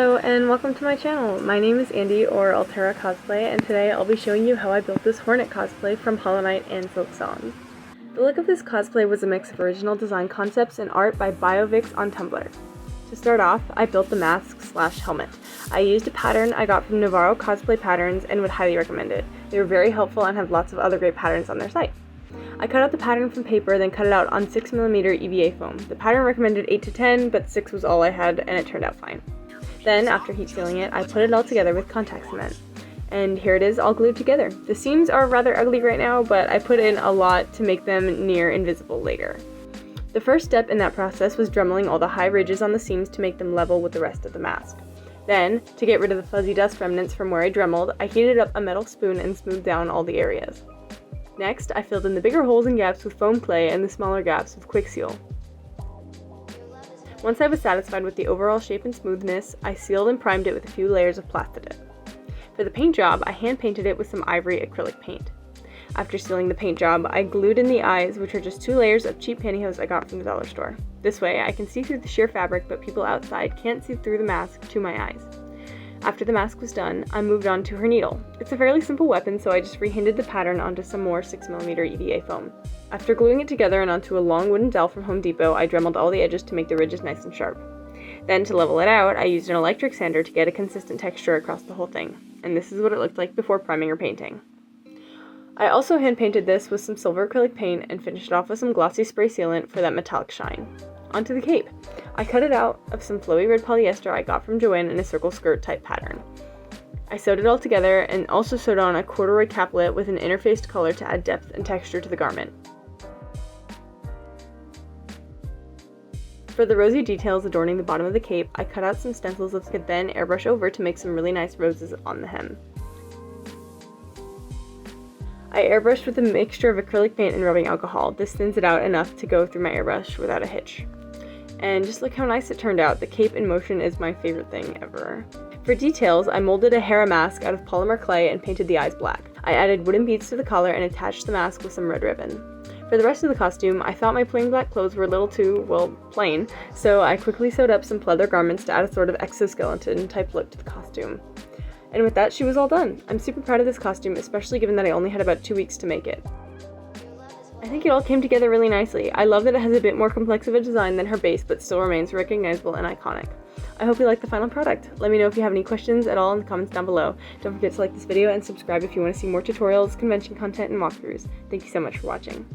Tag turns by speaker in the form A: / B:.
A: Hello and welcome to my channel. My name is Andy or Alteraa.Cosplay, and today I'll be showing you how I built this Hornet cosplay from Hollow Knight and Silksong. The look of this cosplay was a mix of original design concepts and art by BioVix on Tumblr. To start off, I built the mask/helmet. I used a pattern I got from Navarro-Cosplay Patterns and would highly recommend it. They were very helpful and have lots of other great patterns on their site. I cut out the pattern from paper, then cut it out on 6mm EVA foam. The pattern recommended 8 to 10, but 6 was all I had, and it turned out fine. Then, after heat sealing it, I put it all together with contact cement. And here it is, all glued together. The seams are rather ugly right now, but I put in a lot to make them near invisible later. The first step in that process was dremeling all the high ridges on the seams to make them level with the rest of the mask. Then, to get rid of the fuzzy dust remnants from where I dremeled, I heated up a metal spoon and smoothed down all the areas. Next, I filled in the bigger holes and gaps with foam clay and the smaller gaps with quick seal. Once I was satisfied with the overall shape and smoothness, I sealed and primed it with a few layers of Plastidip. For the paint job, I hand painted it with some ivory acrylic paint. After sealing the paint job, I glued in the eyes, which are just 2 layers of cheap pantyhose I got from the dollar store. This way, I can see through the sheer fabric, but people outside can't see through the mask to my eyes. After the mask was done, I moved on to her needle. It's a fairly simple weapon, so I just rehanded the pattern onto some more 6mm EVA foam. After gluing it together and onto a long wooden dowel from Home Depot, I dremeled all the edges to make the ridges nice and sharp. Then, to level it out, I used an electric sander to get a consistent texture across the whole thing. And this is what it looked like before priming or painting. I also hand painted this with some silver acrylic paint and finished it off with some glossy spray sealant for that metallic shine. Onto the cape. I cut it out of some flowy red polyester I got from Joann in a circle skirt type pattern. I sewed it all together and also sewed on a corduroy caplet with an interfaced color to add depth and texture to the garment. For the rosy details adorning the bottom of the cape, I cut out some stencils that I could then airbrush over to make some really nice roses on the hem. I airbrushed with a mixture of acrylic paint and rubbing alcohol. This thins it out enough to go through my airbrush without a hitch. And just look how nice it turned out. The cape in motion is my favorite thing ever. For details, I molded a Hera mask out of polymer clay and painted the eyes black. I added wooden beads to the collar and attached the mask with some red ribbon. For the rest of the costume, I thought my plain black clothes were a little too, well, plain, so I quickly sewed up some pleather garments to add a sort of exoskeleton type look to the costume. And with that, she was all done. I'm super proud of this costume, especially given that I only had about 2 weeks to make it. I think it all came together really nicely. I love that it has a bit more complex of a design than her base, but still remains recognizable and iconic. I hope you like the final product. Let me know if you have any questions at all in the comments down below. Don't forget to like this video and subscribe if you want to see more tutorials, convention content, and walkthroughs. Thank you so much for watching.